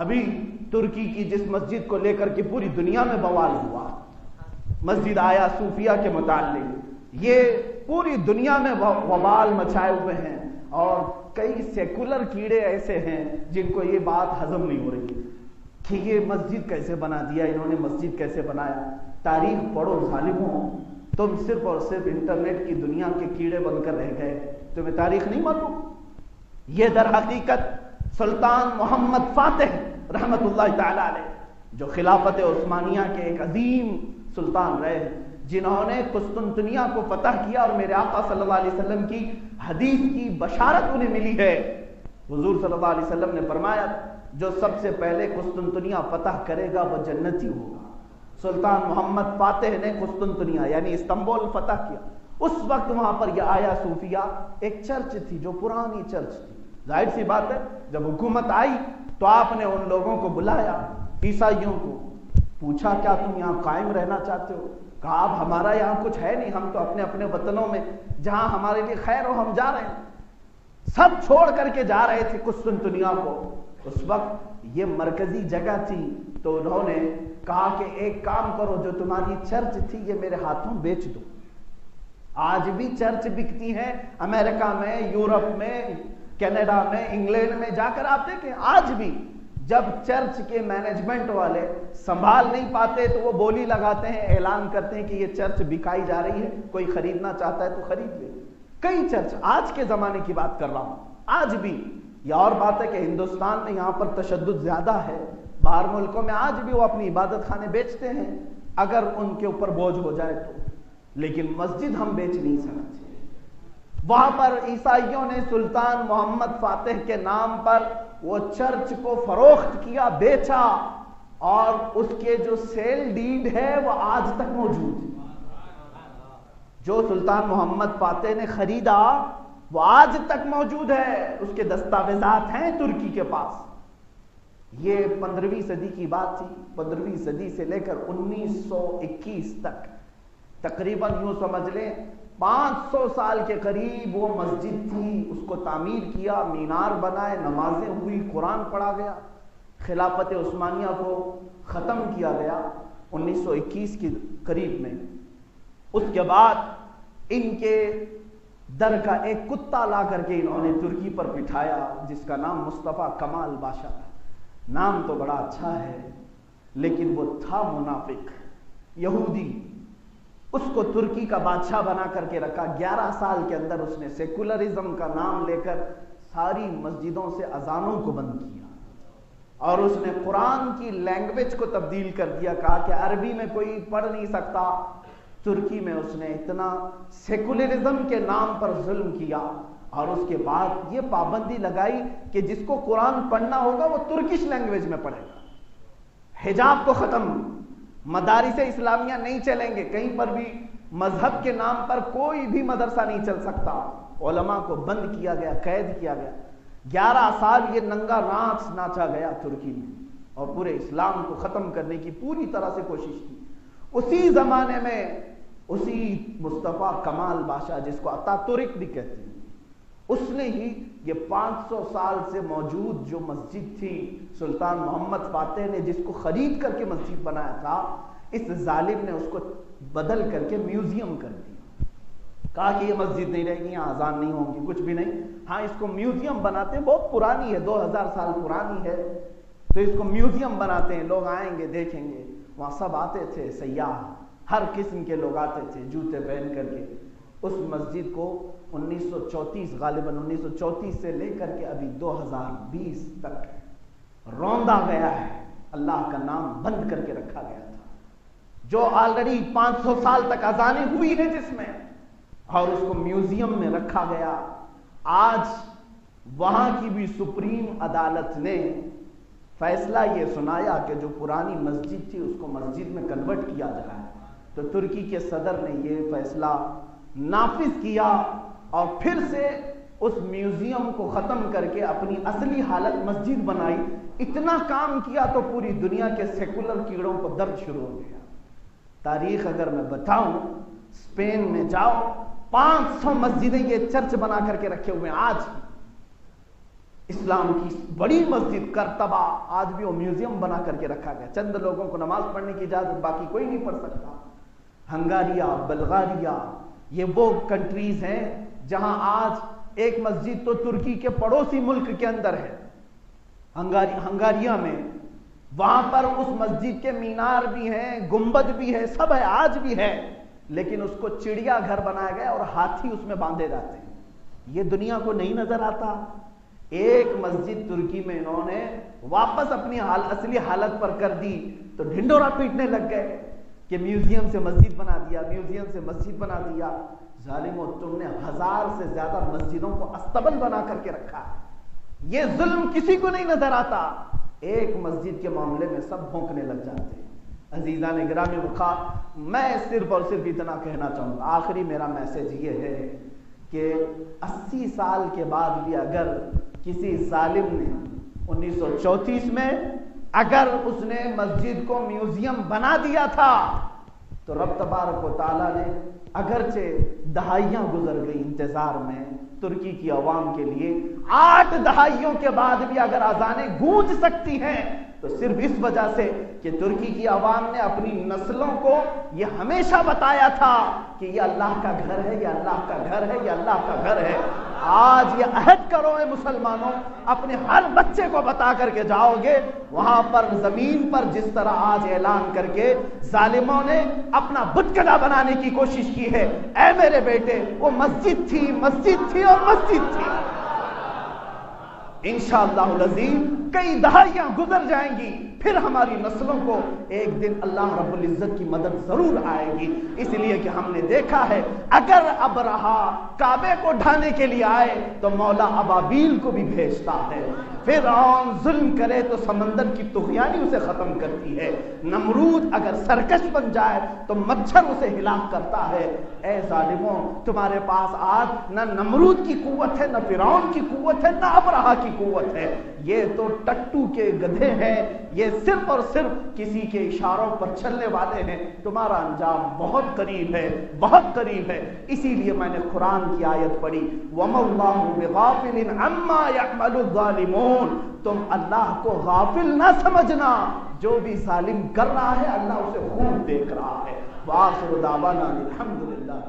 ابھی ترکی کی جس مسجد کو لے کر کے پوری دنیا میں بوال ہوا، مسجد آیا صوفیہ کے متعلق، یہ پوری دنیا میں وبال مچائے ہوئے ہیں، اور کئی سیکولر کیڑے ایسے ہیں جن کو یہ بات ہضم نہیں ہو رہی کہ یہ مسجد کیسے بنا دیا، انہوں نے مسجد کیسے بنایا۔ تاریخ پڑھو ظالموں، تم صرف اور صرف انٹرنیٹ کی دنیا کے کیڑے بن کر رہ گئے، تمہیں تاریخ نہیں معلوم۔ یہ در حقیقت سلطان محمد فاتح رحمت اللہ تعالی علیہ، جو خلافت عثمانیہ کے ایک عظیم سلطان رہے، جنہوں نے قسطنطنیہ کو فتح کیا، اور میرے آقا صلی اللہ علیہ وسلم کی حدیث کی بشارت انہیں ملی ہے۔ حضور صلی اللہ علیہ وسلم نے فرمایا جو سب سے پہلے قسطنطنیہ فتح کرے گا وہ جنتی ہوگا۔ سلطان محمد فاتح نے قسطنطنیہ یعنی استنبول فتح کیا۔ اس وقت وہاں پر یہ آیا صوفیہ ایک چرچ تھی جو پرانی چرچ تھی۔ ظاہر سی بات ہے جب حکومت آئی تو آپ نے ان لوگوں کو بلایا، عیسائیوں کو، پوچھا کیا تم یہاں قائم رہنا چاہتے ہو؟ کہا اب ہمارا یہاں کچھ ہے نہیں، ہم تو اپنے اپنے وطنوں میں جہاں ہمارے لیے خیر ہو ہم جا رہے ہیں۔ سب چھوڑ کر کے جا رہے تھے قسطنطنیہ کو۔ اس وقت یہ مرکزی جگہ تھی، تو انہوں نے کہا کہ ایک کام کرو، جو تمہاری چرچ تھی یہ میرے ہاتھوں بیچ دو۔ آج بھی چرچ بکتی ہے امریکہ میں، یورپ میں، کینیڈا میں، انگلینڈ میں، جا کر آپ دیکھیں آج بھی جب چرچ کے مینجمنٹ والے سنبھال نہیں پاتے تو وہ بولی لگاتے ہیں، اعلان کرتے ہیں کہ یہ چرچ بکائی جا رہی ہے، کوئی خریدنا چاہتا ہے تو خرید لے۔ کئی چرچ، آج کے زمانے کی بات کر رہا ہوں، آج بھی۔ یہ اور بات ہے کہ ہندوستان میں یہاں پر تشدد زیادہ ہے، باہر ملکوں میں آج بھی وہ اپنی عبادت خانے بیچتے ہیں اگر ان کے اوپر بوجھ ہو جائے تو، لیکن مسجد ہم بیچ نہیں سکتے۔ وہاں پر عیسائیوں نے سلطان محمد فاتح کے نام پر وہ چرچ کو فروخت کیا، بیچا، اور اس کے جو سیل ڈیڈ ہے وہ آج تک موجود ہے۔ جو سلطان محمد فاتح نے خریدا وہ آج تک موجود ہے، اس کے دستاویزات ہیں ترکی کے پاس۔ یہ 15ویں صدی کی بات تھی، 15ویں صدی سے لے کر 1921 تک تقریباً یوں سمجھ لیں 500 سال کے قریب وہ مسجد تھی، اس کو تعمیر کیا، مینار بنائے، نمازیں ہوئی، قرآن پڑھا گیا، خلافت عثمانیہ کو ختم کیا گیا 1921 کے قریب میں۔ اس کے بعد ان کے در کا ایک کتا لا کر کے انہوں نے ترکی پر بٹھایا، جس کا نام مصطفیٰ کمال بادشاہ تھا۔ نام تو بڑا اچھا ہے لیکن وہ تھا منافق یہودی۔ اس کو ترکی کا بادشاہ بنا کر کے رکھا۔ 11 سال کے اندر اس نے سیکولرزم کا نام لے کر ساری مسجدوں سے اذانوں کو بند کیا، اور اس نے قرآن کی لینگویج کو تبدیل کر دیا، کہا کہ عربی میں کوئی پڑھ نہیں سکتا۔ ترکی میں اس نے اتنا سیکولرزم کے نام پر ظلم کیا، اور اس کے بعد یہ پابندی لگائی کہ جس کو قرآن پڑھنا ہوگا وہ ترکش لینگویج میں پڑھے گا۔ حجاب کو ختم، مدارس اسلامیہ نہیں چلیں گے، کہیں پر بھی مذہب کے نام پر کوئی بھی مدرسہ نہیں چل سکتا، علماء کو بند کیا گیا، قید کیا گیا۔ 11 سال یہ ننگا ناچ ناچا گیا ترکی میں، اور پورے اسلام کو ختم کرنے کی پوری طرح سے کوشش کی۔ اسی زمانے میں اسی مصطفیٰ کمال بادشاہ، جس کو اتاتورک بھی کہتے ہیں، اس نے ہی یہ 500 سال سے موجود جو مسجد تھی سلطان محمد فاتح نے جس کو خرید کر کے مسجد بنایا تھا، اس ظالم نے اس کو بدل کر کے میوزیم کر دیا۔ کہا کہ یہ مسجد نہیں رہے گی، یہاں اذان نہیں ہوگی، کچھ بھی نہیں، ہاں اس کو میوزیم بناتے ہیں، بہت پرانی ہے، 2000 سال پرانی ہے، تو اس کو میوزیم بناتے ہیں، لوگ آئیں گے دیکھیں گے۔ وہاں سب آتے تھے، سیاح، ہر قسم کے لوگ آتے تھے جوتے پہن کر کے۔ اس مسجد کو 1934 غالباً 1934 سے لے کر کے ابھی 2020 تک روندا گیا ہے، اللہ کا نام بند کر کے رکھا گیا تھا، جو آلریڈی 500 سال تک اذانیں ہوئی ہیں جس میں، اور اس کو میوزیم میں رکھا گیا۔ آج وہاں کی بھی سپریم عدالت نے فیصلہ یہ سنایا کہ جو پرانی مسجد تھی اس کو مسجد میں کنورٹ کیا جائے، تو ترکی کے صدر نے یہ فیصلہ نافذ کیا، اور پھر سے اس میوزیم کو ختم کر کے اپنی اصلی حالت مسجد بنائی۔ اتنا کام کیا تو پوری دنیا کے سیکولر کیڑوں کو درد شروع ہو گیا۔ تاریخ اگر میں بتاؤں، اسپین میں جاؤ 500 مسجدیں یہ چرچ بنا کر کے رکھے ہوئے ہیں آج۔ اسلام کی بڑی مسجد کرتبہ آج بھی وہ میوزیم بنا کر کے رکھا گیا، چند لوگوں کو نماز پڑھنے کی اجازت، باقی کوئی نہیں پڑھ سکتا۔ ہنگاریہ، بلغاریہ، یہ وہ کنٹریز ہیں جہاں آج ایک مسجد تو ترکی کے پڑوسی ملک کے اندر ہے، ہنگاریہ میں، وہاں پر اس مسجد کے مینار بھی ہیں، گنبد بھی ہے، سب ہے، آج بھی ہے، لیکن اس کو چڑیا گھر بنایا گیا اور ہاتھی اس میں باندھے جاتے ہیں۔ یہ دنیا کو نہیں نظر آتا۔ ایک مسجد ترکی میں انہوں نے واپس اپنی اصلی حالت پر کر دی تو ڈھنڈورا پیٹنے لگ گئے کہ میوزیم سے مسجد بنا دیا، میوزیم سے مسجد بنا دیا۔ ظالموں، تم نے 1000 سے زیادہ مسجدوں کو استبل بنا کر کے رکھا ہے۔ یہ ظلم کسی کو نہیں نظر آتا، ایک مسجد کے معاملے میں سب بھونکنے لگ جاتے ہیں۔ عزیزان گرامی وقار، میں صرف اور صرف اتنا کہنا چاہوں گا، آخری میرا میسج یہ ہے کہ 80 سال کے بعد بھی اگر کسی ظالم نے 1934 میں اگر اس نے مسجد کو میوزیم بنا دیا تھا تو رب تبارک و تعالیٰ نے اگرچہ دہائیاں گزر گئی انتظار میں ترکی کی عوام کے لیے، 8 دہائیوں کے بعد بھی اگر اذانیں گونج سکتی ہیں تو صرف اس وجہ سے کہ ترکی کی عوام نے اپنی نسلوں کو یہ ہمیشہ بتایا تھا کہ یہ اللہ کا گھر ہے، یہ اللہ کا گھر ہے، یہ اللہ کا گھر ہے۔ آج یہ عہد کرو اے مسلمانوں، اپنے ہر بچے کو بتا کر کے جاؤ گے، وہاں پر زمین پر جس طرح آج اعلان کر کے ظالموں نے اپنا بتکدہ بنانے کی کوشش کی ہے، اے میرے بیٹے وہ مسجد تھی، مسجد تھی اور مسجد تھی۔ انشاءاللہ العظیم کئی دہائیاں گزر جائیں گی، پھر ہماری نسلوں کو ایک دن اللہ رب العزت کی مدد ضرور آئے گی، اس لیے کہ ہم نے دیکھا ہے اگر ابرہا کعبے کو ڈھانے کے لیے آئے تو مولا ابابیل کو بھی بھیجتا ہے، فرعون ظلم کرے تو سمندر کی طغیانی اسے ختم کرتی ہے، نمرود اگر سرکش بن جائے تو مچھر اسے ہلاک کرتا ہے۔ اے ظالموں، تمہارے پاس آج نہ نمرود کی قوت ہے، نہ فرعون کی قوت ہے، نہ ابرہا کی قوت ہے، یہ تو ٹٹو کے گدھے ہیں، یہ صرف اور صرف کسی کے اشاروں پر چلنے والے ہیں۔ تمہارا انجام بہت قریب ہے، بہت قریب ہے۔ اسی لیے میں نے قرآن کی آیت پڑھی، وَمَا اللَّهُ بِغَافِلٍ عَمَّا يَعْمَلُ الظَّالِمُونَ، تم اللہ کو غافل نہ سمجھنا، جو بھی ظالم کر رہا ہے اللہ اسے خوب دیکھ رہا ہے۔ وآخر دعوانا الحمدللہ۔